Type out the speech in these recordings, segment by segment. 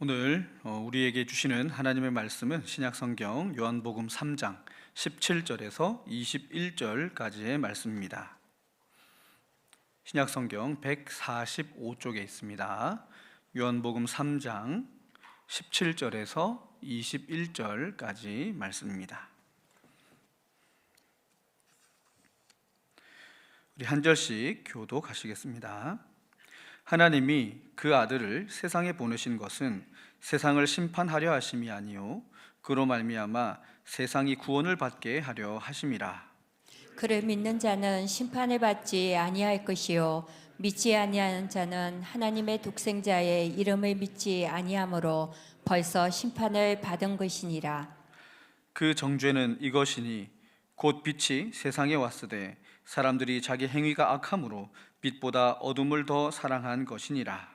오늘 우리에게 주시는 하나님의 말씀은 신약성경 요한복음 3장 17절에서 21절까지의 말씀입니다. 신약성경 145쪽에 있습니다. 요한복음 3장 17절에서 21절까지 말씀입니다. 우리 한 절씩 교독하시겠습니다. 하나님이 그 아들을 세상에 보내신 것은 세상을 심판하려 하심이 아니요 그로 말미암아 세상이 구원을 받게 하려 하심이라. 그를 믿는 자는 심판을 받지 아니할 것이요 믿지 아니하는 자는 하나님의 독생자의 이름을 믿지 아니하므로 벌써 심판을 받은 것이니라. 그 정죄는 이것이니 곧 빛이 세상에 왔으되 사람들이 자기 행위가 악함으로 빛보다 어둠을 더 사랑한 것이니라.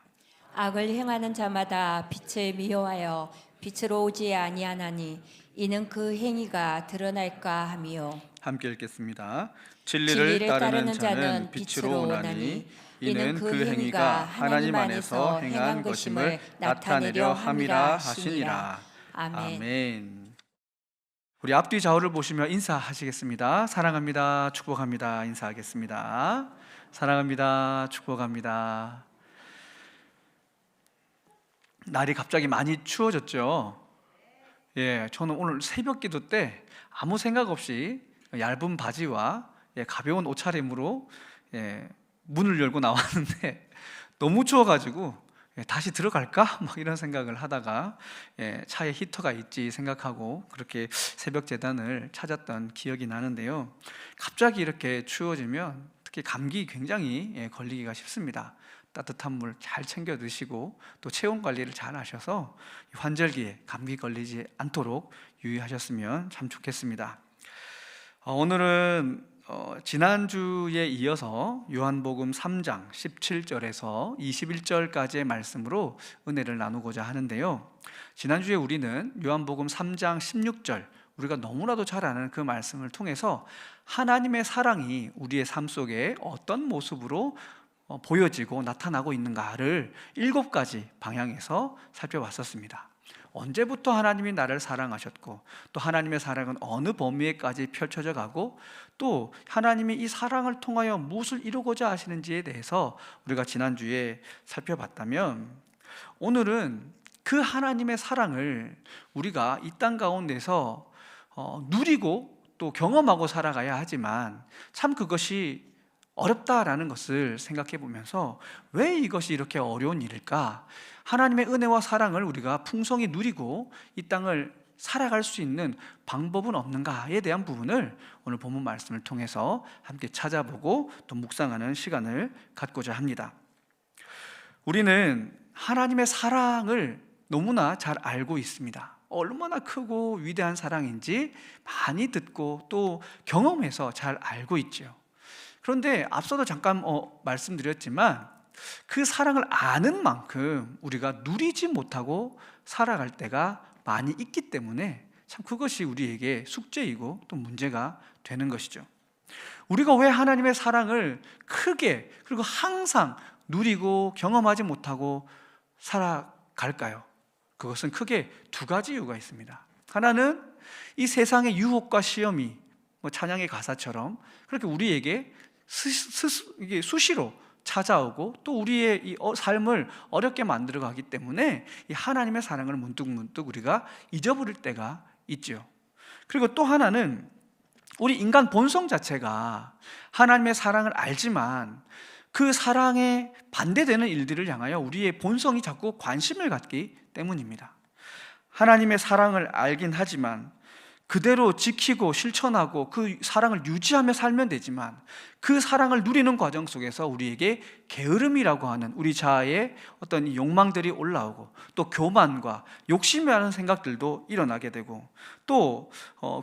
악을 행하는 자마다 빛을 미워하여 빛으로 오지 아니하나니 이는 그 행위가 드러날까 함이요. 함께 읽겠습니다. 진리를 따르는 자는 빛으로 오나니 이는 그 행위가 하나님 안에서 행한 것임을 나타내려 함이라 하시니라. 아멘. 우리 앞뒤 좌우를 보시며 인사하시겠습니다. 사랑합니다. 축복합니다. 인사하겠습니다. 사랑합니다. 축복합니다. 날이 갑자기 많이 추워졌죠. 저는 오늘 새벽 기도 때 아무 생각 없이 얇은 바지와 가벼운 옷차림으로 문을 열고 나왔는데 너무 추워가지고 다시 들어갈까? 막 이런 생각을 하다가 차에 히터가 있지 생각하고 그렇게 새벽 제단을 찾았던 기억이 나는데요. 갑자기 이렇게 추워지면 특히 감기 굉장히 걸리기가 쉽습니다. 따뜻한 물 잘 챙겨 드시고 또 체온 관리를 잘 하셔서 환절기에 감기 걸리지 않도록 유의하셨으면 참 좋겠습니다. 오늘은 지난주에 이어서 요한복음 3장 17절에서 21절까지의 말씀으로 은혜를 나누고자 하는데요. 지난주에 우리는 요한복음 3장 16절, 우리가 너무나도 잘 아는 그 말씀을 통해서 하나님의 사랑이 우리의 삶 속에 어떤 모습으로 보여지고 나타나고 있는가를 7가지 방향에서 살펴봤었습니다. 언제부터 하나님이 나를 사랑하셨고 또 하나님의 사랑은 어느 범위에까지 펼쳐져 가고 또 하나님이 이 사랑을 통하여 무엇을 이루고자 하시는지에 대해서 우리가 지난주에 살펴봤다면, 오늘은 그 하나님의 사랑을 우리가 이 땅 가운데서 누리고 또 경험하고 살아가야 하지만 참 그것이 어렵다라는 것을 생각해 보면서 왜 이것이 이렇게 어려운 일일까? 하나님의 은혜와 사랑을 우리가 풍성히 누리고 이 땅을 살아갈 수 있는 방법은 없는가에 대한 부분을 오늘 본문 말씀을 통해서 함께 찾아보고 또 묵상하는 시간을 갖고자 합니다. 우리는 하나님의 사랑을 너무나 잘 알고 있습니다. 얼마나 크고 위대한 사랑인지 많이 듣고 또 경험해서 잘 알고 있죠. 그런데 앞서도 잠깐 말씀드렸지만 그 사랑을 아는 만큼 우리가 누리지 못하고 살아갈 때가 많이 있기 때문에 참 그것이 우리에게 숙제이고 또 문제가 되는 것이죠. 우리가 왜 하나님의 사랑을 크게 그리고 항상 누리고 경험하지 못하고 살아갈까요? 그것은 크게 2가지 이유가 있습니다. 하나는 이 세상의 유혹과 시험이 찬양의 가사처럼 그렇게 우리에게 이게 수시로 찾아오고 또 우리의 이 삶을 어렵게 만들어 가기 때문에 이 하나님의 사랑을 문득문득 우리가 잊어버릴 때가 있죠. 그리고 또 하나는 우리 인간 본성 자체가 하나님의 사랑을 알지만 그 사랑에 반대되는 일들을 향하여 우리의 본성이 자꾸 관심을 갖기 때문입니다. 하나님의 사랑을 알긴 하지만 그대로 지키고 실천하고 그 사랑을 유지하며 살면 되지만 그 사랑을 누리는 과정 속에서 우리에게 게으름이라고 하는 우리 자아의 어떤 욕망들이 올라오고 또 교만과 욕심이라는 생각들도 일어나게 되고 또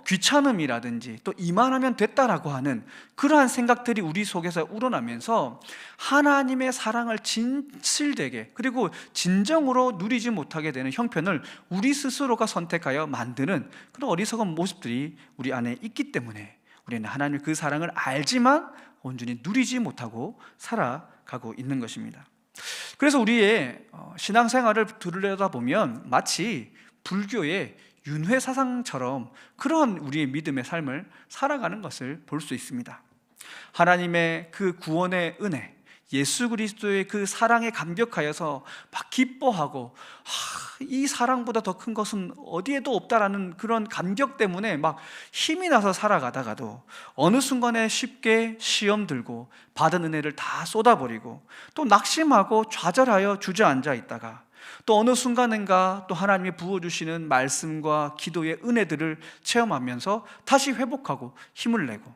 귀찮음이라든지 또 이만하면 됐다라고 하는 그러한 생각들이 우리 속에서 우러나면서 하나님의 사랑을 진실되게 그리고 진정으로 누리지 못하게 되는 형편을 우리 스스로가 선택하여 만드는 그런 어리석은 모습들이 우리 안에 있기 때문에 우리는 하나님의 그 사랑을 알지만 온전히 누리지 못하고 살아가고 있는 것입니다. 그래서 우리의 신앙생활을 들여다보면 마치 불교의 윤회사상처럼 그런 우리의 믿음의 삶을 살아가는 것을 볼 수 있습니다. 하나님의 그 구원의 은혜, 예수 그리스도의 그 사랑에 감격하여서 막 기뻐하고 이 사랑보다 더 큰 것은 어디에도 없다라는 그런 감격 때문에 막 힘이 나서 살아가다가도 어느 순간에 쉽게 시험 들고 받은 은혜를 다 쏟아버리고 또 낙심하고 좌절하여 주저앉아 있다가 또 어느 순간인가 또 하나님이 부어주시는 말씀과 기도의 은혜들을 체험하면서 다시 회복하고 힘을 내고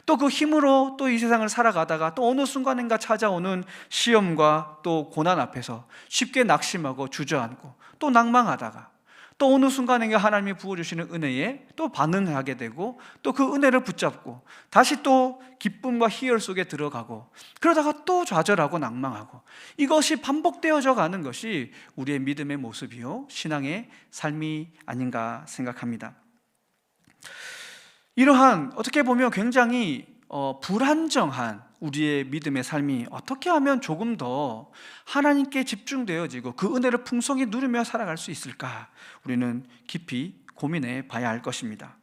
또 그 힘으로 또 이 세상을 살아가다가 또 어느 순간인가 찾아오는 시험과 또 고난 앞에서 쉽게 낙심하고 주저앉고 또 낭망하다가 또 어느 순간인가 하나님이 부어주시는 은혜에 또 반응하게 되고 또 그 은혜를 붙잡고 다시 또 기쁨과 희열 속에 들어가고 그러다가 또 좌절하고 낭망하고 이것이 반복되어져 가는 것이 우리의 믿음의 모습이요 신앙의 삶이 아닌가 생각합니다. 이러한 어떻게 보면 굉장히 불안정한 우리의 믿음의 삶이 어떻게 하면 조금 더 하나님께 집중되어지고 그 은혜를 풍성히 누리며 살아갈 수 있을까? 우리는 깊이 고민해 봐야 할 것입니다.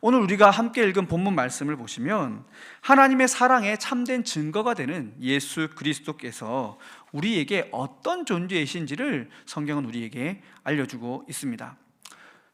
오늘 우리가 함께 읽은 본문 말씀을 보시면 하나님의 사랑에 참된 증거가 되는 예수 그리스도께서 우리에게 어떤 존재이신지를 성경은 우리에게 알려주고 있습니다.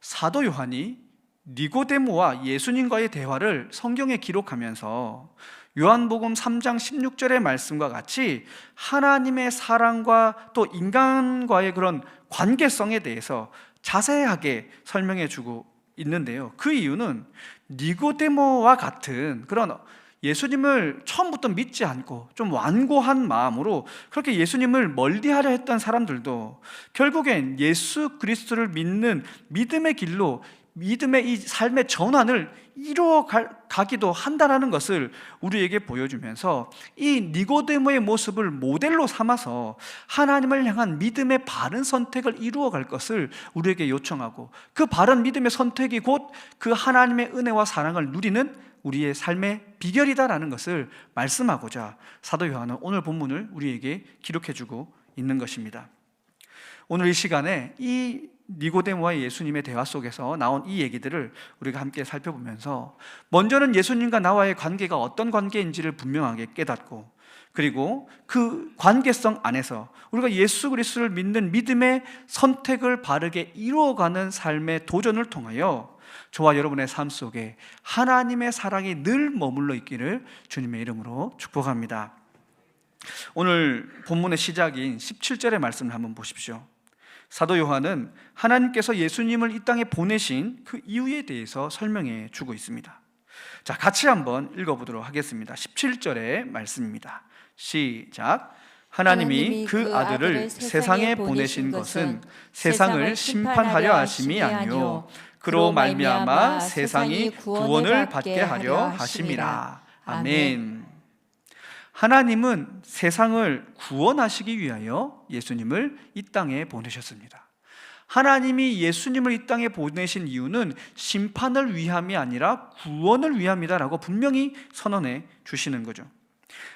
사도 요한이 니고데모와 예수님과의 대화를 성경에 기록하면서 요한복음 3장 16절의 말씀과 같이 하나님의 사랑과 또 인간과의 그런 관계성에 대해서 자세하게 설명해 주고 있는데요. 그 이유는 니고데모와 같은 그런 예수님을 처음부터 믿지 않고 좀 완고한 마음으로 그렇게 예수님을 멀리하려 했던 사람들도 결국엔 예수 그리스도를 믿는 믿음의 길로 믿음의 이 삶의 전환을 이루어 가기도 한다는 것을 우리에게 보여주면서 이 니고데모의 모습을 모델로 삼아서 하나님을 향한 믿음의 바른 선택을 이루어 갈 것을 우리에게 요청하고 그 바른 믿음의 선택이 곧 그 하나님의 은혜와 사랑을 누리는 우리의 삶의 비결이다라는 것을 말씀하고자 사도 요한은 오늘 본문을 우리에게 기록해주고 있는 것입니다. 오늘 이 시간에 이 니고데모와 예수님의 대화 속에서 나온 이 얘기들을 우리가 함께 살펴보면서 먼저는 예수님과 나와의 관계가 어떤 관계인지를 분명하게 깨닫고 그리고 그 관계성 안에서 우리가 예수 그리스도를 믿는 믿음의 선택을 바르게 이루어가는 삶의 도전을 통하여 저와 여러분의 삶 속에 하나님의 사랑이 늘 머물러 있기를 주님의 이름으로 축복합니다. 오늘 본문의 시작인 17절의 말씀을 한번 보십시오. 사도 요한은 하나님께서 예수님을 이 땅에 보내신 그 이유에 대해서 설명해 주고 있습니다. 자, 같이 한번 읽어보도록 하겠습니다. 17절의 말씀입니다. 시작. 하나님이 그 아들을 세상에 보내신 것은 세상을 심판하려 하심이 아니요 그로 말미암아 세상이 구원을 받게 하려 하심이라. 아멘. 하나님은 세상을 구원하시기 위하여 예수님을 이 땅에 보내셨습니다. 하나님이 예수님을 이 땅에 보내신 이유는 심판을 위함이 아니라 구원을 위함이다라고 분명히 선언해 주시는 거죠.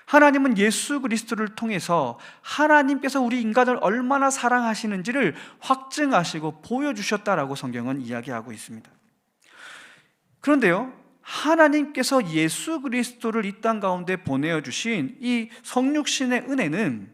하나님은 예수 그리스도를 통해서 하나님께서 우리 인간을 얼마나 사랑하시는지를 확증하시고 보여주셨다라고 성경은 이야기하고 있습니다. 그런데요, 하나님께서 예수 그리스도를 이 땅 가운데 보내어주신 이 성육신의 은혜는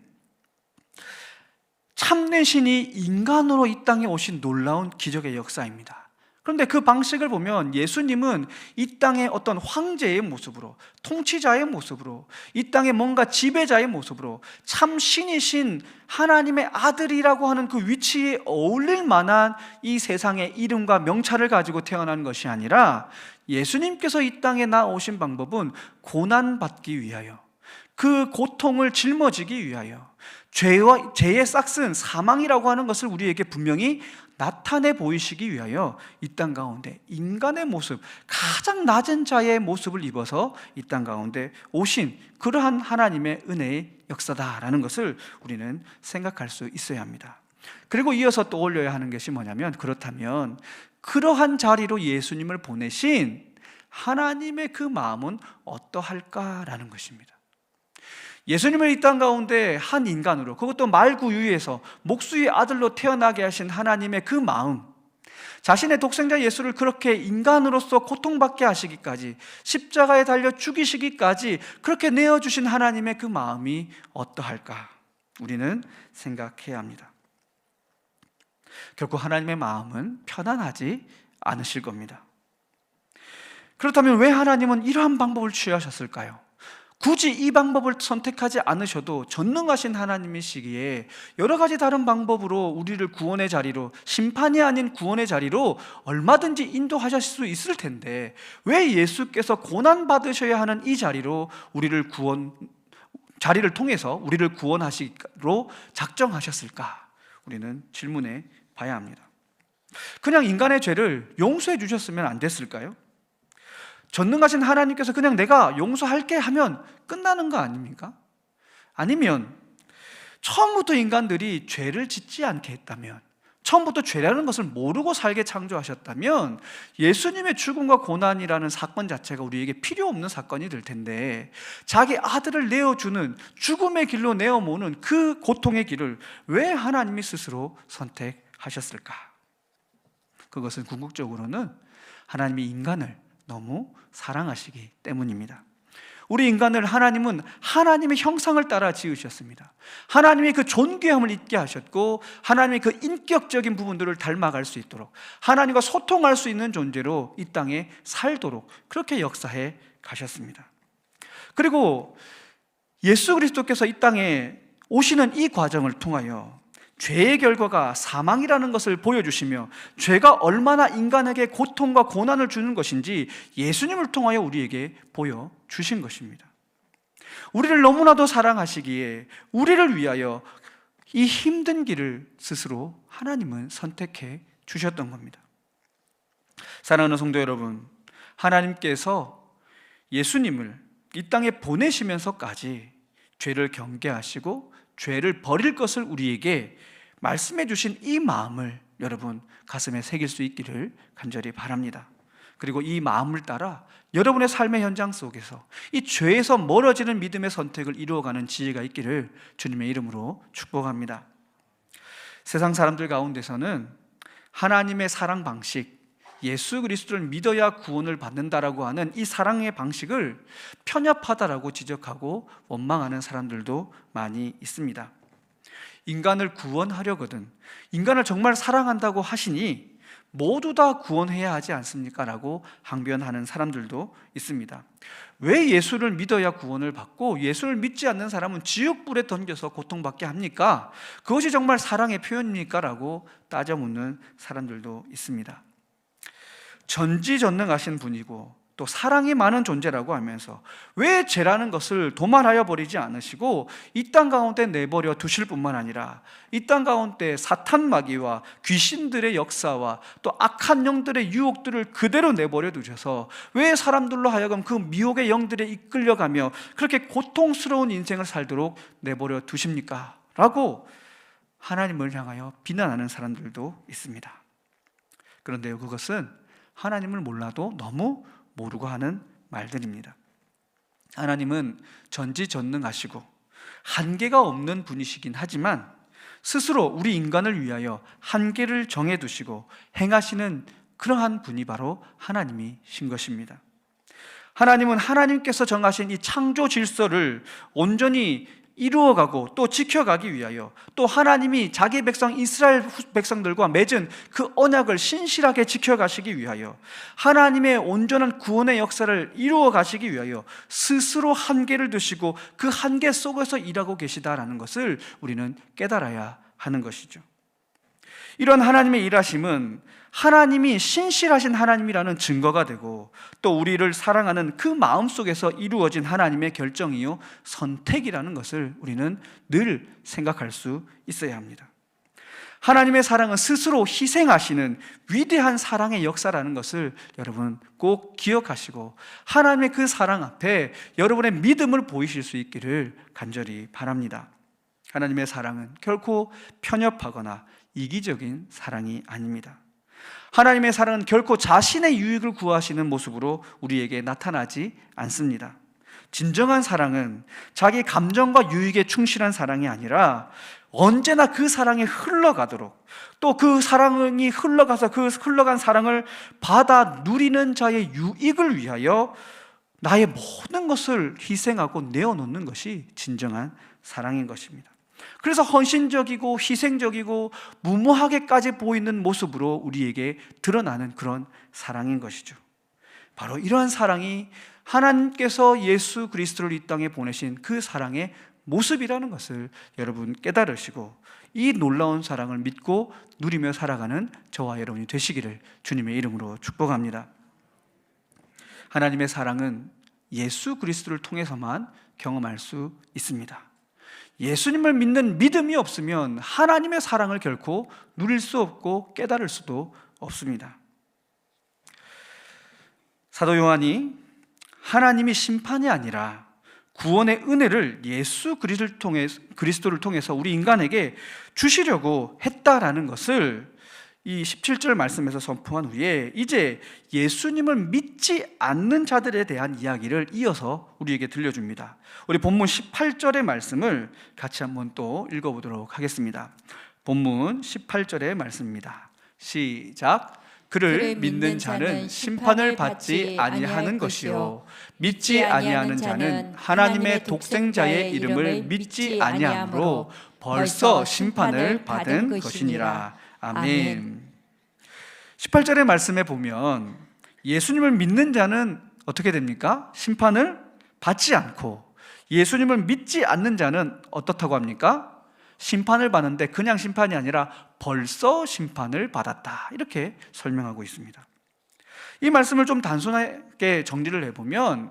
참된 신이 인간으로 이 땅에 오신 놀라운 기적의 역사입니다. 그런데 그 방식을 보면 예수님은 이 땅의 어떤 황제의 모습으로, 통치자의 모습으로, 이 땅의 뭔가 지배자의 모습으로 참 신이신 하나님의 아들이라고 하는 그 위치에 어울릴 만한 이 세상의 이름과 명찰을 가지고 태어난 것이 아니라 예수님께서 이 땅에 나오신 방법은 고난받기 위하여, 그 고통을 짊어지기 위하여, 죄의 싹슨 사망이라고 하는 것을 우리에게 분명히 나타내 보이시기 위하여 이 땅 가운데 인간의 모습, 가장 낮은 자의 모습을 입어서 이 땅 가운데 오신 그러한 하나님의 은혜의 역사다라는 것을 우리는 생각할 수 있어야 합니다. 그리고 이어서 떠올려야 하는 것이 뭐냐면, 그렇다면 그러한 자리로 예수님을 보내신 하나님의 그 마음은 어떠할까라는 것입니다. 예수님을 이 땅 가운데 한 인간으로, 그것도 말구유에서 목수의 아들로 태어나게 하신 하나님의 그 마음, 자신의 독생자 예수를 그렇게 인간으로서 고통받게 하시기까지, 십자가에 달려 죽이시기까지 그렇게 내어주신 하나님의 그 마음이 어떠할까 우리는 생각해야 합니다. 결코 하나님의 마음은 편안하지 않으실 겁니다. 그렇다면 왜 하나님은 이러한 방법을 취하셨을까요? 굳이 이 방법을 선택하지 않으셔도 전능하신 하나님이시기에 여러 가지 다른 방법으로 우리를 구원의 자리로, 심판이 아닌 구원의 자리로 얼마든지 인도하실 수 있을 텐데 왜 예수께서 고난 받으셔야 하는 이 자리로 자리를 통해서 우리를 구원하시기로 작정하셨을까? 우리는 질문해 봐야 합니다. 그냥 인간의 죄를 용서해 주셨으면 안 됐을까요? 전능하신 하나님께서 그냥 내가 용서할게 하면 끝나는 거 아닙니까? 아니면 처음부터 인간들이 죄를 짓지 않게 했다면, 처음부터 죄라는 것을 모르고 살게 창조하셨다면 예수님의 죽음과 고난이라는 사건 자체가 우리에게 필요 없는 사건이 될 텐데, 자기 아들을 내어주는, 죽음의 길로 내어모는 그 고통의 길을 왜 하나님이 스스로 선택하셨을까? 그것은 궁극적으로는 하나님이 인간을 너무 사랑하시기 때문입니다. 우리 인간을 하나님은 하나님의 형상을 따라 지으셨습니다. 하나님의 그 존귀함을 잊게 하셨고, 하나님의 그 인격적인 부분들을 닮아갈 수 있도록, 하나님과 소통할 수 있는 존재로 이 땅에 살도록 그렇게 역사해 가셨습니다. 그리고 예수 그리스도께서 이 땅에 오시는 이 과정을 통하여 죄의 결과가 사망이라는 것을 보여주시며, 죄가 얼마나 인간에게 고통과 고난을 주는 것인지 예수님을 통하여 우리에게 보여주신 것입니다. 우리를 너무나도 사랑하시기에 우리를 위하여 이 힘든 길을 스스로 하나님은 선택해 주셨던 겁니다. 사랑하는 성도 여러분, 하나님께서 예수님을 이 땅에 보내시면서까지 죄를 경계하시고 죄를 버릴 것을 우리에게 말씀해 주신 이 마음을 여러분 가슴에 새길 수 있기를 간절히 바랍니다. 그리고 이 마음을 따라 여러분의 삶의 현장 속에서 이 죄에서 멀어지는 믿음의 선택을 이루어가는 지혜가 있기를 주님의 이름으로 축복합니다. 세상 사람들 가운데서는 하나님의 사랑 방식, 예수 그리스도를 믿어야 구원을 받는다라고 하는 이 사랑의 방식을 편협하다라고 지적하고 원망하는 사람들도 많이 있습니다. 인간을 구원하려거든, 인간을 정말 사랑한다고 하시니 모두 다 구원해야 하지 않습니까? 라고 항변하는 사람들도 있습니다. 왜 예수를 믿어야 구원을 받고 예수를 믿지 않는 사람은 지옥불에 던져서 고통받게 합니까? 그것이 정말 사랑의 표현입니까? 라고 따져 묻는 사람들도 있습니다. 전지전능하신 분이고 또 사랑이 많은 존재라고 하면서 왜 죄라는 것을 도말하여 버리지 않으시고 이 땅 가운데 내버려 두실 뿐만 아니라 이 땅 가운데 사탄 마귀와 귀신들의 역사와 또 악한 영들의 유혹들을 그대로 내버려 두셔서 왜 사람들로 하여금 그 미혹의 영들에 이끌려가며 그렇게 고통스러운 인생을 살도록 내버려 두십니까? 라고 하나님을 향하여 비난하는 사람들도 있습니다. 그런데요, 그것은 하나님을 몰라도 너무 모르고 하는 말들입니다. 하나님은 전지전능하시고 한계가 없는 분이시긴 하지만 스스로 우리 인간을 위하여 한계를 정해두시고 행하시는 그러한 분이 바로 하나님이신 것입니다. 하나님은 하나님께서 정하신 이 창조 질서를 온전히 이루어가고 또 지켜가기 위하여, 또 하나님이 자기 백성 이스라엘 백성들과 맺은 그 언약을 신실하게 지켜가시기 위하여, 하나님의 온전한 구원의 역사를 이루어가시기 위하여 스스로 한계를 두시고 그 한계 속에서 일하고 계시다라는 것을 우리는 깨달아야 하는 것이죠. 이런 하나님의 일하심은 하나님이 신실하신 하나님이라는 증거가 되고, 또 우리를 사랑하는 그 마음 속에서 이루어진 하나님의 결정이요 선택이라는 것을 우리는 늘 생각할 수 있어야 합니다. 하나님의 사랑은 스스로 희생하시는 위대한 사랑의 역사라는 것을 여러분 꼭 기억하시고, 하나님의 그 사랑 앞에 여러분의 믿음을 보이실 수 있기를 간절히 바랍니다. 하나님의 사랑은 결코 편협하거나 이기적인 사랑이 아닙니다. 하나님의 사랑은 결코 자신의 유익을 구하시는 모습으로 우리에게 나타나지 않습니다. 진정한 사랑은 자기 감정과 유익에 충실한 사랑이 아니라 언제나 그 사랑에 흘러가도록, 또 그 사랑이 흘러가서 그 흘러간 사랑을 받아 누리는 자의 유익을 위하여 나의 모든 것을 희생하고 내어놓는 것이 진정한 사랑인 것입니다. 그래서 헌신적이고 희생적이고 무모하게까지 보이는 모습으로 우리에게 드러나는 그런 사랑인 것이죠. 바로 이러한 사랑이 하나님께서 예수 그리스도를 이 땅에 보내신 그 사랑의 모습이라는 것을 여러분 깨달으시고 이 놀라운 사랑을 믿고 누리며 살아가는 저와 여러분이 되시기를 주님의 이름으로 축복합니다. 하나님의 사랑은 예수 그리스도를 통해서만 경험할 수 있습니다. 예수님을 믿는 믿음이 없으면 하나님의 사랑을 결코 누릴 수 없고 깨달을 수도 없습니다. 사도 요한이 하나님이 심판이 아니라 구원의 은혜를 예수 그리스도를 통해서 우리 인간에게 주시려고 했다라는 것을 이 17절 말씀에서 선포한 후에 이제 예수님을 믿지 않는 자들에 대한 이야기를 이어서 우리에게 들려줍니다. 우리 본문 18절의 말씀을 같이 한번 또 읽어보도록 하겠습니다. 본문 18절의 말씀입니다. 시작. 그를 믿는 자는 심판을 받지 아니하는 것이요 믿지 아니하는 자는 하나님의 독생자의 이름을 믿지 아니하므로 벌써 심판을 받은 것이니라. 아멘. 18절의 말씀에 보면 예수님을 믿는 자는 어떻게 됩니까? 심판을 받지 않고, 예수님을 믿지 않는 자는 어떻다고 합니까? 심판을 받는데 그냥 심판이 아니라 벌써 심판을 받았다, 이렇게 설명하고 있습니다. 이 말씀을 좀 단순하게 정리를 해보면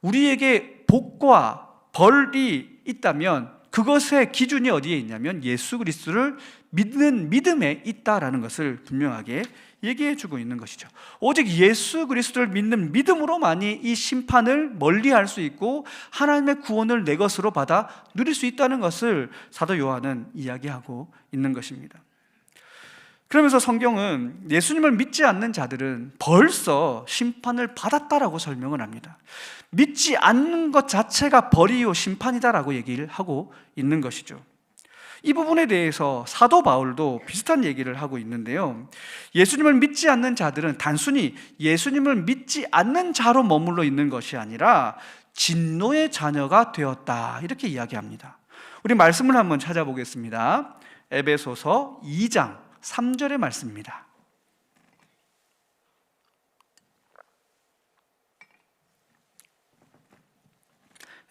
우리에게 복과 벌이 있다면 그것의 기준이 어디에 있냐면 예수 그리스도를 믿는 믿음에 있다라는 것을 분명하게 얘기해 주고 있는 것이죠. 오직 예수 그리스도를 믿는 믿음으로만이 이 심판을 멀리할 수 있고 하나님의 구원을 내 것으로 받아 누릴 수 있다는 것을 사도 요한은 이야기하고 있는 것입니다. 그러면서 성경은 예수님을 믿지 않는 자들은 벌써 심판을 받았다라고 설명을 합니다. 믿지 않는 것 자체가 벌이요 심판이다라고 얘기를 하고 있는 것이죠. 이 부분에 대해서 사도 바울도 비슷한 얘기를 하고 있는데요, 예수님을 믿지 않는 자들은 단순히 예수님을 믿지 않는 자로 머물러 있는 것이 아니라 진노의 자녀가 되었다, 이렇게 이야기합니다. 우리 말씀을 한번 찾아보겠습니다. 에베소서 2장 3절의 말씀입니다.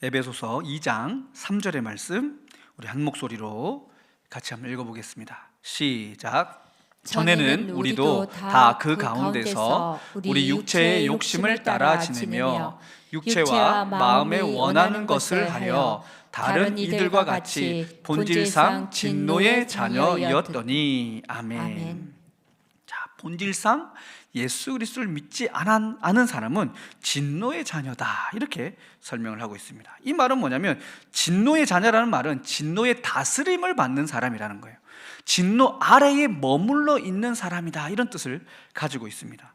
에베소서 2장 3절의 말씀, 우리 한 목소리로 같이 한번 읽어보겠습니다. 시작. 전에는 우리도 다 그 가운데서 우리 육체의 욕심을 따라 지내며 육체와 마음에 원하는 것을 하여 다른 이들과 같이 본질상 진노의 자녀이었더니. 아멘. 자, 본질상 예수 그리스도를 믿지 않은 사람은 진노의 자녀다, 이렇게 설명을 하고 있습니다. 이 말은 뭐냐면 진노의 자녀라는 말은 진노의 다스림을 받는 사람이라는 거예요. 진노 아래에 머물러 있는 사람이다, 이런 뜻을 가지고 있습니다.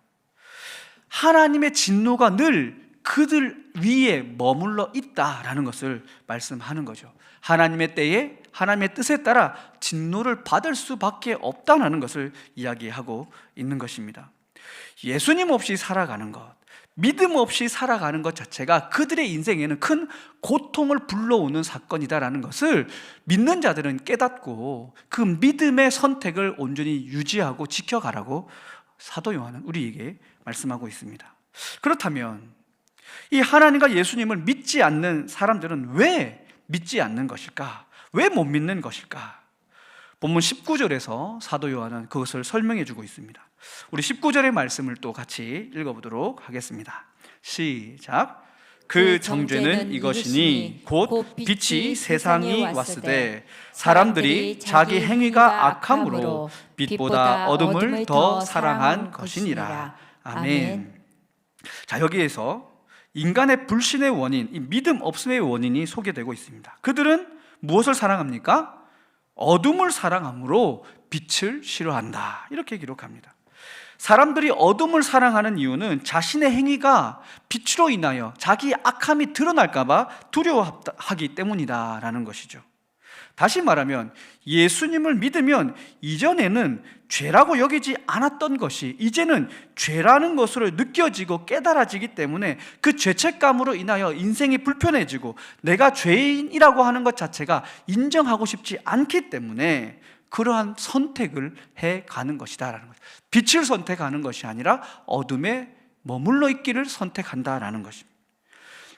하나님의 진노가 늘 그들 위에 머물러 있다라는 것을 말씀하는 거죠. 하나님의 때에 하나님의 뜻에 따라 진노를 받을 수밖에 없다는 것을 이야기하고 있는 것입니다. 예수님 없이 살아가는 것, 믿음 없이 살아가는 것 자체가 그들의 인생에는 큰 고통을 불러오는 사건이다라는 것을 믿는 자들은 깨닫고 그 믿음의 선택을 온전히 유지하고 지켜가라고 사도 요한은 우리에게 말씀하고 있습니다. 그렇다면 이 하나님과 예수님을 믿지 않는 사람들은 왜 믿지 않는 것일까? 왜 못 믿는 것일까? 본문 19절에서 사도 요한은 그것을 설명해 주고 있습니다. 우리 19절의 말씀을 또 같이 읽어보도록 하겠습니다. 시작. 그 정죄는 이것이니 곧 빛이 세상이 왔으되 사람들이 자기 행위가 악함으로 빛보다 어둠을 더 사랑한 것이니라. 아멘. 자, 여기에서 인간의 불신의 원인, 이 믿음 없음의 원인이 소개되고 있습니다. 그들은 무엇을 사랑합니까? 어둠을 사랑함으로 빛을 싫어한다, 이렇게 기록합니다. 사람들이 어둠을 사랑하는 이유는 자신의 행위가 빛으로 인하여 자기의 악함이 드러날까 봐 두려워하기 때문이다라는 것이죠. 다시 말하면 예수님을 믿으면 이전에는 죄라고 여기지 않았던 것이 이제는 죄라는 것으로 느껴지고 깨달아지기 때문에 그 죄책감으로 인하여 인생이 불편해지고 내가 죄인이라고 하는 것 자체가 인정하고 싶지 않기 때문에 그러한 선택을 해가는 것이다라는 거죠. 빛을 선택하는 것이 아니라 어둠에 머물러 있기를 선택한다라는 것입니다.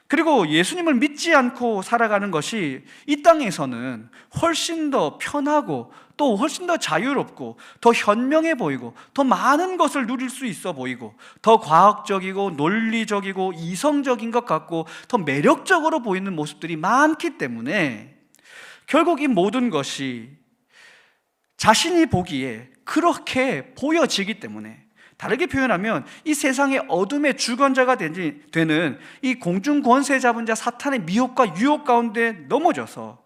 그리고 예수님을 믿지 않고 살아가는 것이 이 땅에서는 훨씬 더 편하고 또 훨씬 더 자유롭고 더 현명해 보이고 더 많은 것을 누릴 수 있어 보이고 더 과학적이고 논리적이고 이성적인 것 같고 더 매력적으로 보이는 모습들이 많기 때문에 결국 이 모든 것이 자신이 보기에 그렇게 보여지기 때문에, 다르게 표현하면 이 세상의 어둠의 주관자가 되는 이 공중 권세 잡은 자 사탄의 미혹과 유혹 가운데 넘어져서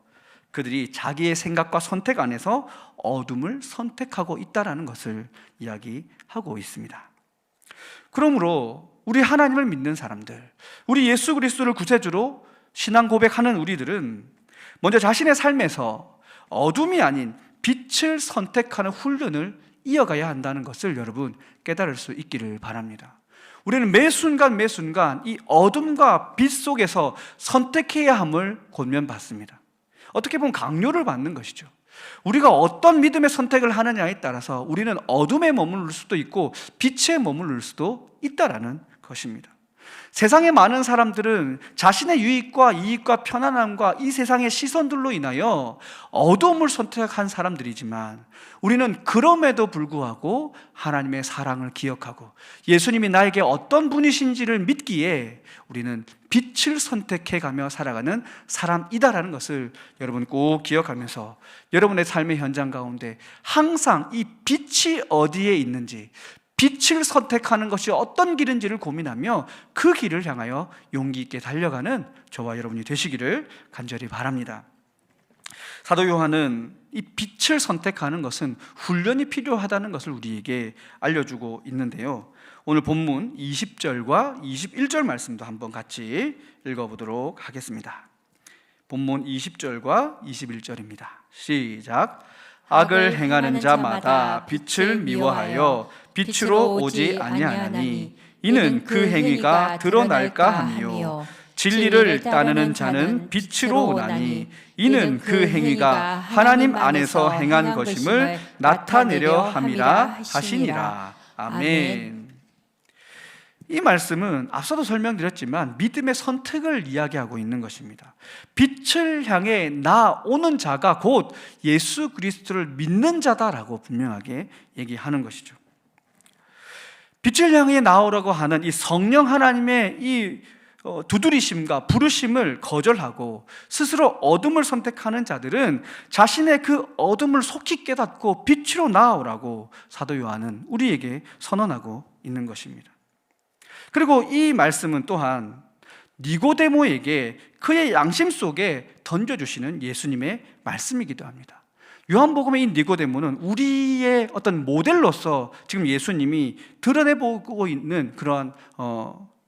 그들이 자기의 생각과 선택 안에서 어둠을 선택하고 있다는 것을 이야기하고 있습니다. 그러므로 우리 하나님을 믿는 사람들, 우리 예수 그리스도를 구세주로 신앙 고백하는 우리들은 먼저 자신의 삶에서 어둠이 아닌 빛을 선택하는 훈련을 이어가야 한다는 것을 여러분 깨달을 수 있기를 바랍니다. 우리는 매 순간 매 순간 이 어둠과 빛 속에서 선택해야 함을 권면받습니다. 어떻게 보면 강요를 받는 것이죠. 우리가 어떤 믿음의 선택을 하느냐에 따라서 우리는 어둠에 머무를 수도 있고 빛에 머무를 수도 있다라는 것입니다. 세상의 많은 사람들은 자신의 유익과 이익과 편안함과 이 세상의 시선들로 인하여 어두움을 선택한 사람들이지만 우리는 그럼에도 불구하고 하나님의 사랑을 기억하고 예수님이 나에게 어떤 분이신지를 믿기에 우리는 빛을 선택해가며 살아가는 사람이다라는 것을 여러분 꼭 기억하면서 여러분의 삶의 현장 가운데 항상 이 빛이 어디에 있는지, 빛을 선택하는 것이 어떤 길인지를 고민하며 그 길을 향하여 용기 있게 달려가는 저와 여러분이 되시기를 간절히 바랍니다. 사도 요한은 이 빛을 선택하는 것은 훈련이 필요하다는 것을 우리에게 알려주고 있는데요, 오늘 본문 20절과 21절 말씀도 한번 같이 읽어보도록 하겠습니다. 본문 20절과 21절입니다. 시작. 악을 행하는 자마다 빛을 미워하여 빛으로 오지 아니하나니 이는 그 행위가 드러날까 하며 진리를 따르는 자는 빛으로 오나니 이는 그 행위가 하나님 안에서 행한 것임을 나타내려 함이라 하시니라. 아멘. 이 말씀은 앞서도 설명드렸지만 믿음의 선택을 이야기하고 있는 것입니다. 빛을 향해 나오는 자가 곧 예수 그리스도를 믿는 자다라고 분명하게 얘기하는 것이죠. 빛을 향해 나오라고 하는 이 성령 하나님의 이 두드리심과 부르심을 거절하고 스스로 어둠을 선택하는 자들은 자신의 그 어둠을 속히 깨닫고 빛으로 나오라고 사도 요한은 우리에게 선언하고 있는 것입니다. 그리고 이 말씀은 또한 니고데모에게 그의 양심 속에 던져주시는 예수님의 말씀이기도 합니다. 요한복음의 이 니고데모는 우리의 어떤 모델로서 지금 예수님이 드러내보고 있는 그러한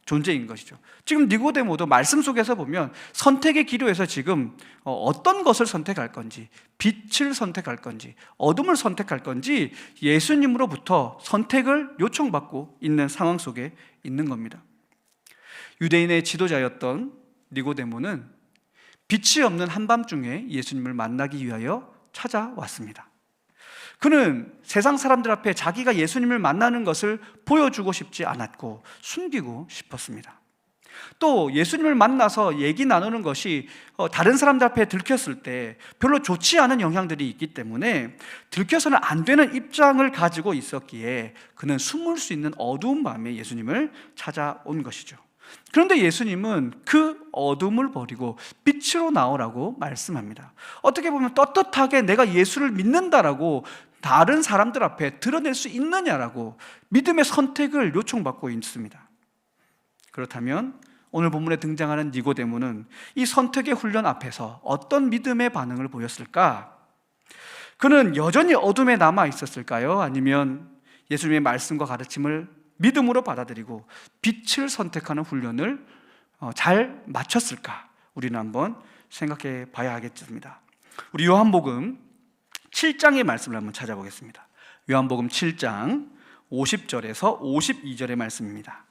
존재인 것이죠. 지금 니고데모도 말씀 속에서 보면 선택의 기로에서 지금 어떤 것을 선택할 건지, 빛을 선택할 건지, 어둠을 선택할 건지 예수님으로부터 선택을 요청받고 있는 상황 속에 있는 겁니다. 유대인의 지도자였던 니고데모는 빛이 없는 한밤중에 예수님을 만나기 위하여 찾아왔습니다. 그는 세상 사람들 앞에 자기가 예수님을 만나는 것을 보여주고 싶지 않았고 숨기고 싶었습니다. 또 예수님을 만나서 얘기 나누는 것이 다른 사람들 앞에 들켰을 때 별로 좋지 않은 영향들이 있기 때문에 들켜서는 안 되는 입장을 가지고 있었기에 그는 숨을 수 있는 어두운 밤에 예수님을 찾아온 것이죠. 그런데 예수님은 그 어둠을 버리고 빛으로 나오라고 말씀합니다. 어떻게 보면 떳떳하게 내가 예수를 믿는다라고 다른 사람들 앞에 드러낼 수 있느냐라고 믿음의 선택을 요청받고 있습니다. 그렇다면 오늘 본문에 등장하는 니고데모는 이 선택의 훈련 앞에서 어떤 믿음의 반응을 보였을까? 그는 여전히 어둠에 남아 있었을까요? 아니면 예수님의 말씀과 가르침을 믿음으로 받아들이고 빛을 선택하는 훈련을 잘 마쳤을까? 우리는 한번 생각해 봐야 하겠습니다. 우리 요한복음 7장의 말씀을 한번 찾아보겠습니다. 요한복음 7장 50절에서 52절의 말씀입니다.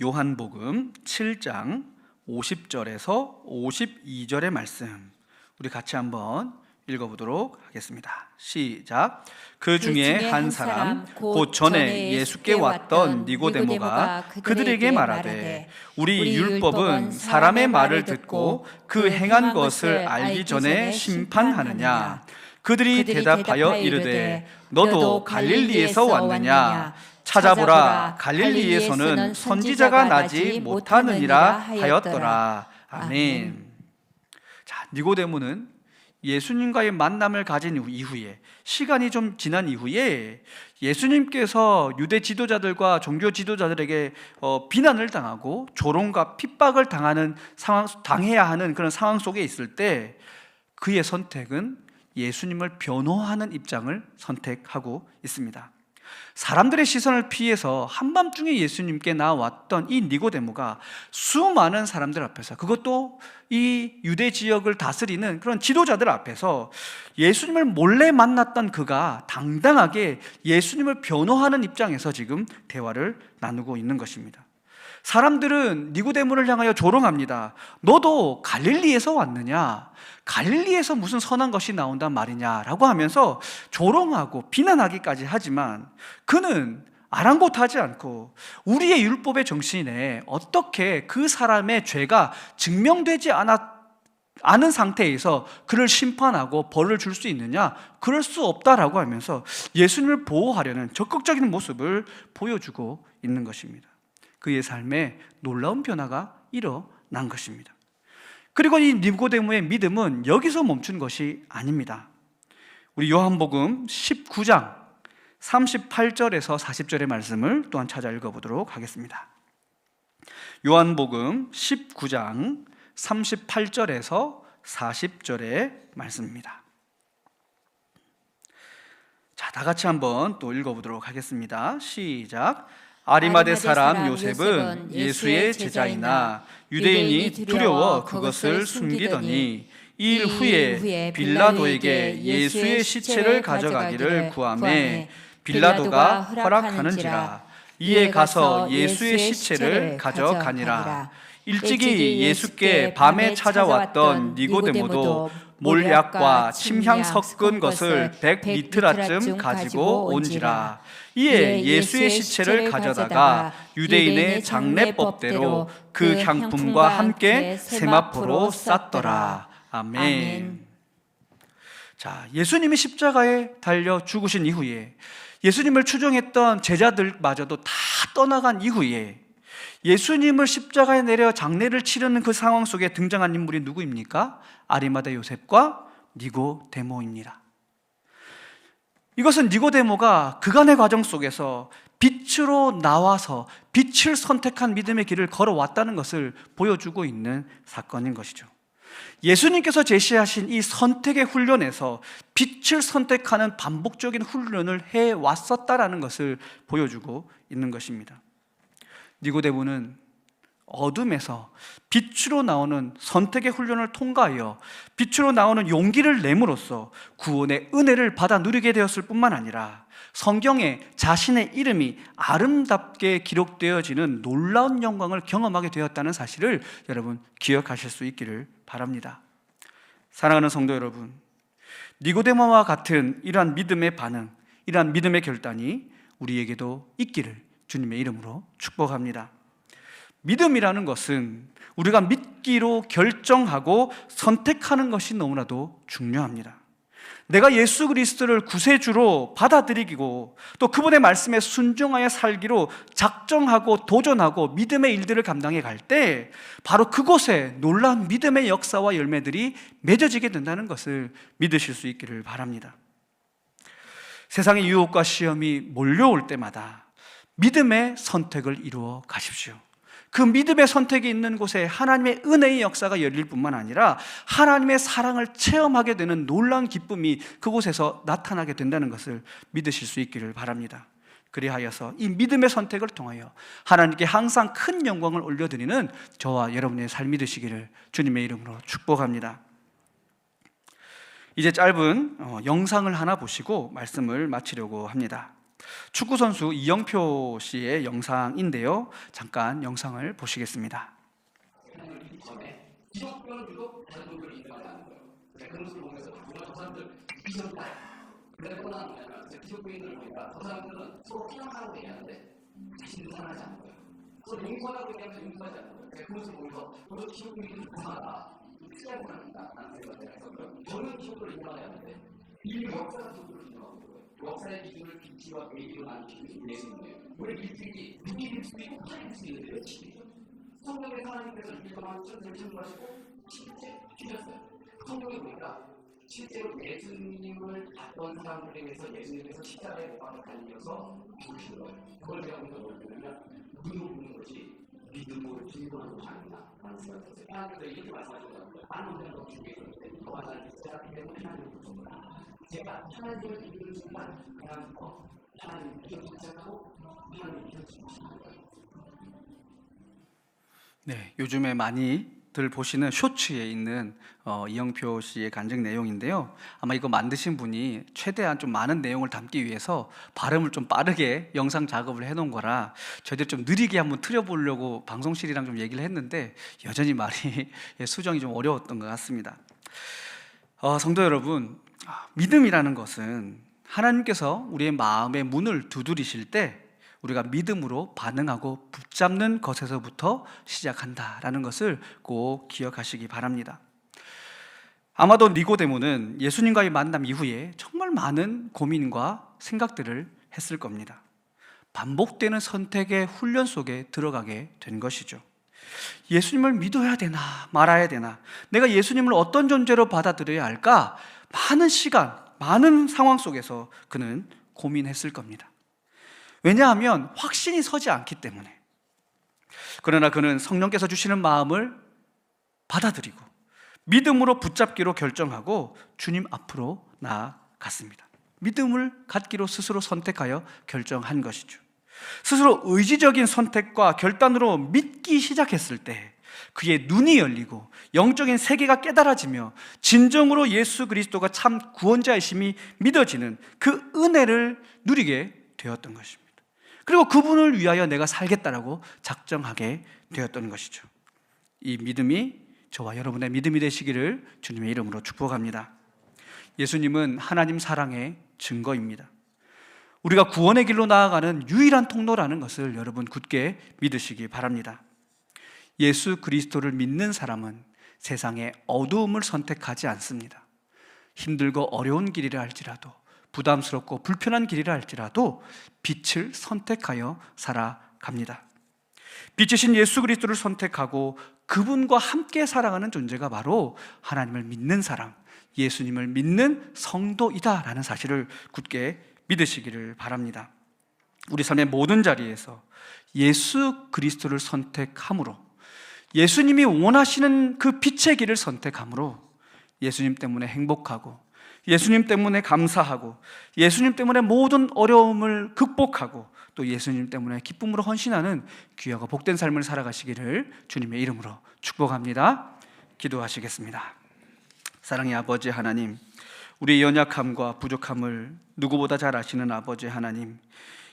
요한복음 7장 50절에서 52절의 말씀, 우리 같이 한번 읽어보도록 하겠습니다. 시작. 그 중에 한 사람 곧 전에 예수께 왔던 니고데모가 그들에게 말하되 우리 율법은 사람의 말을 듣고 그 행한 것을 알기 전에 심판하느냐? 그들이 대답하여 이르되 너도 갈릴리에서 왔느냐? 찾아보라, 갈릴리에서는 선지자가 나지 못하느니라 하였더라. 아멘. 자, 니고데모는 예수님과의 만남을 가진 이후에, 시간이 좀 지난 이후에 예수님께서 유대 지도자들과 종교 지도자들에게 비난을 당하고 조롱과 핍박을 당해야 하는 그런 상황 속에 있을 때 그의 선택은 예수님을 변호하는 입장을 선택하고 있습니다. 사람들의 시선을 피해서 한밤중에 예수님께 나왔던 이 니고데모가 수많은 사람들 앞에서, 그것도 이 유대 지역을 다스리는 그런 지도자들 앞에서 예수님을 몰래 만났던 그가 당당하게 예수님을 변호하는 입장에서 지금 대화를 나누고 있는 것입니다. 사람들은 니고데모를 향하여 조롱합니다. 너도 갈릴리에서 왔느냐? 갈릴리에서 무슨 선한 것이 나온단 말이냐라고 하면서 조롱하고 비난하기까지 하지만 그는 아랑곳하지 않고 우리의 율법의 정신에 어떻게 그 사람의 죄가 증명되지 않은 상태에서 그를 심판하고 벌을 줄 수 있느냐? 그럴 수 없다라고 하면서 예수님을 보호하려는 적극적인 모습을 보여주고 있는 것입니다. 그의 삶에 놀라운 변화가 일어난 것입니다. 그리고 이 니고데모의 믿음은 여기서 멈춘 것이 아닙니다. 우리 요한복음 19장 38절에서 40절의 말씀을 또한 찾아 읽어보도록 하겠습니다. 요한복음 19장 38절에서 40절의 말씀입니다. 자, 다 같이 한번 또 읽어보도록 하겠습니다. 시작. 아리마대 사람 요셉은 예수의 제자이나 유대인이 두려워 그것을 숨기더니 2일 후에 빌라도에게 예수의 시체를 가져가기를 구하매 빌라도가 허락하는지라. 이에 가서 예수의 시체를 가져가니라. 일찍이 예수께 밤에 찾아왔던 니고데모도 몰약과 침향 섞은 것을 100리트라쯤 가지고 온지라. 이에 예수의 시체를 가져다가 유대인의 장례법대로 그 향품과 함께 세마포로 쌌더라. 아멘. 자, 예수님이 십자가에 달려 죽으신 이후에 예수님을 추종했던 제자들마저도 다 떠나간 이후에 예수님을 십자가에 내려 장례를 치르는 그 상황 속에 등장한 인물이 누구입니까? 아리마대 요셉과 니고데모입니다. 이것은 니고데모가 그간의 과정 속에서 빛으로 나와서 빛을 선택한 믿음의 길을 걸어왔다는 것을 보여주고 있는 사건인 것이죠. 예수님께서 제시하신 이 선택의 훈련에서 빛을 선택하는 반복적인 훈련을 해왔었다라는 것을 보여주고 있는 것입니다. 니고데모는 어둠에서 빛으로 나오는 선택의 훈련을 통과하여 빛으로 나오는 용기를 내므로써 구원의 은혜를 받아 누리게 되었을 뿐만 아니라 성경에 자신의 이름이 아름답게 기록되어지는 놀라운 영광을 경험하게 되었다는 사실을 여러분 기억하실 수 있기를 바랍니다. 사랑하는 성도 여러분, 니고데모와 같은 이러한 믿음의 반응, 이러한 믿음의 결단이 우리에게도 있기를 주님의 이름으로 축복합니다. 믿음이라는 것은 우리가 믿기로 결정하고 선택하는 것이 너무나도 중요합니다. 내가 예수 그리스도를 구세주로 받아들이고 또 그분의 말씀에 순종하여 살기로 작정하고 도전하고 믿음의 일들을 감당해 갈 때 바로 그곳에 놀라운 믿음의 역사와 열매들이 맺어지게 된다는 것을 믿으실 수 있기를 바랍니다. 세상의 유혹과 시험이 몰려올 때마다 믿음의 선택을 이루어 가십시오. 그 믿음의 선택이 있는 곳에 하나님의 은혜의 역사가 열릴 뿐만 아니라 하나님의 사랑을 체험하게 되는 놀라운 기쁨이 그곳에서 나타나게 된다는 것을 믿으실 수 있기를 바랍니다. 그리하여서 이 믿음의 선택을 통하여 하나님께 항상 큰 영광을 올려드리는 저와 여러분의 삶이 되시기를 주님의 이름으로 축복합니다. 이제 짧은 영상을 하나 보시고 말씀을 마치려고 합니다. 축구선수 이영표 씨의 영상인데요, 잠깐 영상을 보시겠습니다. 역사의 기준을 빛과 계기로 만드시는 예수님이에요. 우리 일주일이 누구일 수도 있고 하나님일 수도 있는데요. 성경에서 하나님께서 일동안 천지를 창조하시고 실제 주셨어요. 성경에 보니까 실제로 예수님을 봤던 사람들에 대해서 예수님께서 십자가에 못 박혀 달려서 죽으신 거예요. 그걸 제가 보면서 뭐냐면 눈으로 보는 것이 믿음으로 증거하는 것이 아니구나 라는 생각이 들었어요. 하나님께서 이렇게 말씀하셨다고요. 많은 분들은 더 죽겠는데 더 많은 제가 때문에 하나님을 부른다. 제가 하나님을 믿는 순간 하나님을 믿기 시작하고 하나님을 믿기 시작합니다. 네, 요즘에 많이들 보시는 쇼츠에 있는 이영표 씨의 간증 내용인데요, 아마 이거 만드신 분이 최대한 좀 많은 내용을 담기 위해서 발음을 좀 빠르게 영상 작업을 해놓은 거라 저희들 좀 느리게 한번 틀어보려고 방송실이랑 좀 얘기를 했는데 여전히 말이 수정이 좀 어려웠던 것 같습니다. 성도 여러분, 믿음이라는 것은 하나님께서 우리의 마음의 문을 두드리실 때 우리가 믿음으로 반응하고 붙잡는 것에서부터 시작한다라는 것을 꼭 기억하시기 바랍니다. 아마도 니고데모는 예수님과의 만남 이후에 정말 많은 고민과 생각들을 했을 겁니다. 반복되는 선택의 훈련 속에 들어가게 된 것이죠. 예수님을 믿어야 되나 말아야 되나, 내가 예수님을 어떤 존재로 받아들여야 할까, 많은 시간, 많은 상황 속에서 그는 고민했을 겁니다. 왜냐하면 확신이 서지 않기 때문에. 그러나 그는 성령께서 주시는 마음을 받아들이고 믿음으로 붙잡기로 결정하고 주님 앞으로 나아갔습니다. 믿음을 갖기로 스스로 선택하여 결정한 것이죠. 스스로 의지적인 선택과 결단으로 믿기 시작했을 때 그의 눈이 열리고 영적인 세계가 깨달아지며 진정으로 예수 그리스도가 참 구원자이심이 믿어지는 그 은혜를 누리게 되었던 것입니다. 그리고 그분을 위하여 내가 살겠다라고 작정하게 되었던 것이죠. 이 믿음이 저와 여러분의 믿음이 되시기를 주님의 이름으로 축복합니다. 예수님은 하나님 사랑의 증거입니다. 우리가 구원의 길로 나아가는 유일한 통로라는 것을 여러분 굳게 믿으시기 바랍니다. 예수 그리스도를 믿는 사람은 세상의 어두움을 선택하지 않습니다. 힘들고 어려운 길이라 할지라도, 부담스럽고 불편한 길이라 할지라도 빛을 선택하여 살아갑니다. 빛이신 예수 그리스도를 선택하고 그분과 함께 살아가는 존재가 바로 하나님을 믿는 사람, 예수님을 믿는 성도이다라는 사실을 굳게 믿으시기를 바랍니다. 우리 삶의 모든 자리에서 예수 그리스도를 선택함으로, 예수님이 원하시는 그 빛의 길을 선택함으로 예수님 때문에 행복하고, 예수님 때문에 감사하고, 예수님 때문에 모든 어려움을 극복하고, 또 예수님 때문에 기쁨으로 헌신하는 귀하고 복된 삶을 살아가시기를 주님의 이름으로 축복합니다. 기도하시겠습니다. 사랑의 아버지 하나님, 우리의 연약함과 부족함을 누구보다 잘 아시는 아버지 하나님,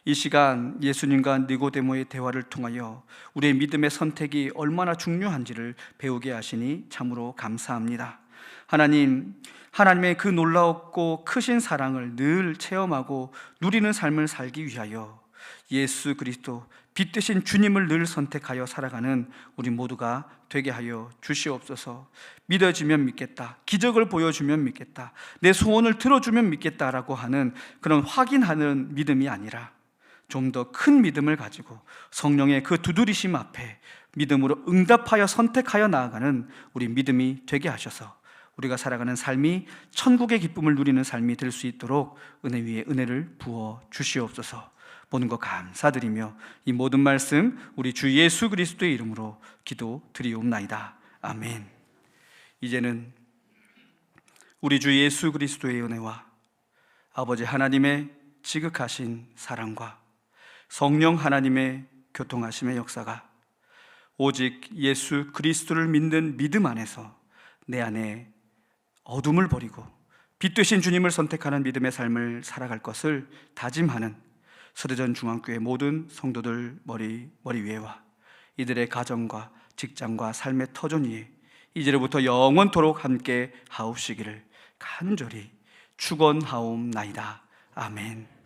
이 시간 예수님과 니고데모의 대화를 통하여 우리의 믿음의 선택이 얼마나 중요한지를 배우게 하시니 참으로 감사합니다. 하나님, 하나님의 그 놀라웠고 크신 사랑을 늘 체험하고 누리는 삶을 살기 위하여 예수 그리스도 빛 되신 주님을 늘 선택하여 살아가는 우리 모두가 되게 하여 주시옵소서. 믿어지면 믿겠다, 기적을 보여주면 믿겠다, 내 소원을 들어주면 믿겠다라고 하는 그런 확인하는 믿음이 아니라 좀 더 큰 믿음을 가지고 성령의 그 두드리심 앞에 믿음으로 응답하여 선택하여 나아가는 우리 믿음이 되게 하셔서 우리가 살아가는 삶이 천국의 기쁨을 누리는 삶이 될 수 있도록 은혜 위에 은혜를 부어 주시옵소서. 모든 것 감사드리며 이 모든 말씀 우리 주 예수 그리스도의 이름으로 기도드리옵나이다. 아멘. 이제는 우리 주 예수 그리스도의 은혜와 아버지 하나님의 지극하신 사랑과 성령 하나님의 교통하심의 역사가 오직 예수 그리스도를 믿는 믿음 안에서 내 안에 어둠을 버리고 빛 되신 주님을 선택하는 믿음의 삶을 살아갈 것을 다짐하는 서대전 중앙교회 모든 성도들 머리 위에와 이들의 가정과 직장과 삶의 터전 위에 이제로부터 영원토록 함께 하옵시기를 간절히 축원하옵나이다. 아멘.